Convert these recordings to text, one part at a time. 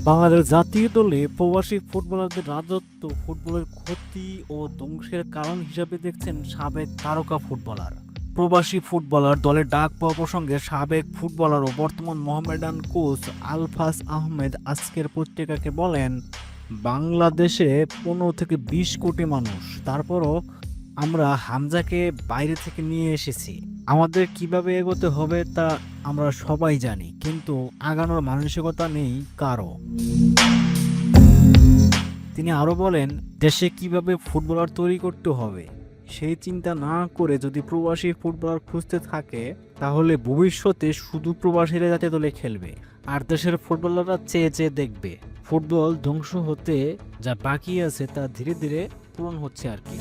বাংলাদেশ জাতীয় দলে প্রবাসী ফুটবলারদের রাজত্ব ফুটবলের ক্ষতি ও ধ্বংসের কারণ হিসেবে দেখছেন সাবেক তারকা ফুটবলার। প্রবাসী ফুটবলার দলে ডাক পাওয়া প্রসঙ্গে সাবেক ফুটবলার ও বর্তমান মোহামেডান কোচ আলফাজ আহমেদ আজকের পত্রিকাকে বলেন, বাংলাদেশে 15 থেকে 20 কোটি মানুষ, তারপরও আমরা হামজাকে বাইরে থেকে নিয়ে এসেছি। আমাদের কিভাবে এগোতে হবে তা আমরা সবাই জানি, কিন্তু আগানোর মানসিকতা নেই কারো। তিনি আরো বলেন, দেশে কিভাবে ফুটবলার তৈরি করতে হবে সেই চিন্তা না করে যদি প্রবাসী ফুটবলার খুঁজতে থাকে, তাহলে ভবিষ্যতে শুধু প্রবাসীরা জাতীয় দলে খেলবে আর দেশের ফুটবলাররা চেয়ে চেয়ে দেখবে। ফুটবল ধ্বংস হতে যা বাকি আছে তা ধীরে ধীরে পূরণ হচ্ছে আর কি।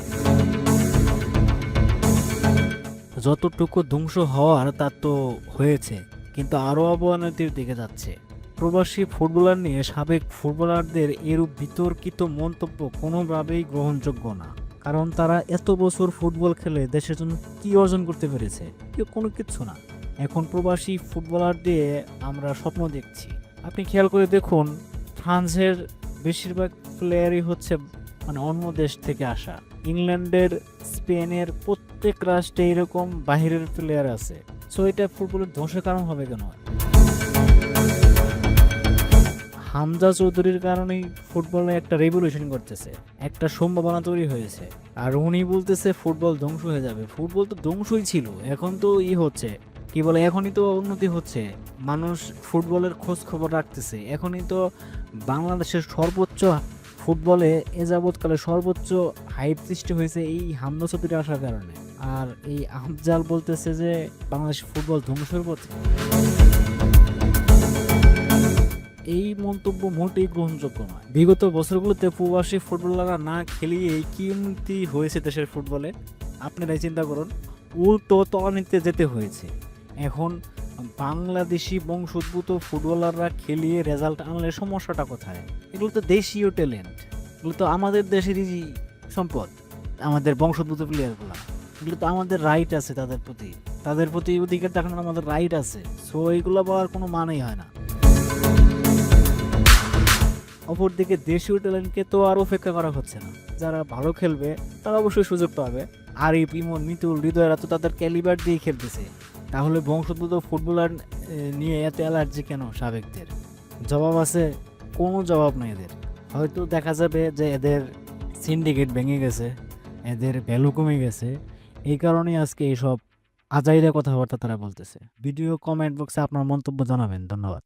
যতটুকু ধ্বংস হওয়ার তা তো হয়েছে, কিন্তু আরও অবনতির দিকে যাচ্ছে। প্রবাসী ফুটবলার নিয়ে সাবেক ফুটবলারদের এরূপ বিতর্কিত মন্তব্য কোনোভাবেই গ্রহণযোগ্য না, কারণ তারা এত বছর ফুটবল খেলে দেশের জন্য কি অর্জন করতে পেরেছে? কেউ কোনো কিছু না। এখন প্রবাসী ফুটবলার দিয়ে আমরা স্বপ্ন দেখছি। আপনি খেয়াল করে দেখুন, ফ্রান্সের বেশিরভাগ প্লেয়ারই হচ্ছে অন্য দেশ থেকে আসা। ইংল্যান্ডের, স্পেনের প্রত্যেক রাষ্ট্রে এরকম বাহিরের প্লেয়ার আছে। সো এটা ফুটবলের ধ্বংসের কারণ হবে কেন? হামজা চৌধুরীর কারণেই ফুটবলে একটা রেভলিউশন করতেছে, একটা সম্ভাবনা তৈরি হয়েছে। আর উনি বলতেছে ফুটবল ধ্বংস হয়ে যাবে। ফুটবল তো ধ্বংসই ছিল, এখন তো হচ্ছে কি বলে, এখনই তো উন্নতি হচ্ছে। মানুষ ফুটবলের খোঁজ খবর রাখতেছে। এখনই তো বাংলাদেশের সর্বোচ্চ ফুটবলে এ যাবৎকালে সর্বোচ্চ হাইপ সৃষ্টি হয়েছে এই হামজা চৌধুরী আসার কারণে। আর এই আফজাল বলতেছে যে বাংলাদেশ ফুটবল ধ্বংসের পথে। এই মন্তব্য মোটেই গ্রহণযোগ্য নয়। বিগত বছরগুলোতে প্রবাসী ফুটবলাররা না খেলিয়েই কি উন্নতি হয়েছে দেশের ফুটবলে আপনারাই চিন্তা করুন। উল্টো তলানিতে যেতে হয়েছে। এখন বাংলাদেশি বংশোদ্ভূত ফুটবলাররা খেলিয়ে রেজাল্ট আনলে সমস্যাটা কোথায়? এগুলো তো দেশীয় ট্যালেন্ট, এগুলো তো আমাদের দেশেরই সম্পদ। আমাদের বংশোদ্ভূত প্লেয়ারগুলো, এগুলো তো আমাদের রাইট আছে, তাদের প্রতি অধিকার দেখানোর আমাদের রাইট আছে। সো এইগুলো বলার কোনো মানেই হয় না। অপরদিকে দেশীয় ট্যালেন্টকে তো আর উপেক্ষা করা হচ্ছে না। যারা ভালো খেলবে তারা অবশ্যই সুযোগ পাবে। আরিফ, ইমন, মিতুল, হৃদয়রা তো তাদের ক্যালিবার দিয়ে খেলতেছে। তাহলে বংশোদ্ভূত ফুটবলার নিয়ে এত অ্যালার্জি কেন সাবেকদের? জবাব আছে? কোনো জবাব নেই এদের। হয়তো দেখা যাবে যে এদের সিন্ডিকেট ভেঙে গেছে, এদের ভ্যালু কমে গেছে। এই কারণেই আজকে এইসব আজাইরা কথাবার্তা তারা বলতেছে। ভিডিও কমেন্ট বক্সে আপনার মন্তব্য জানাবেন। ধন্যবাদ।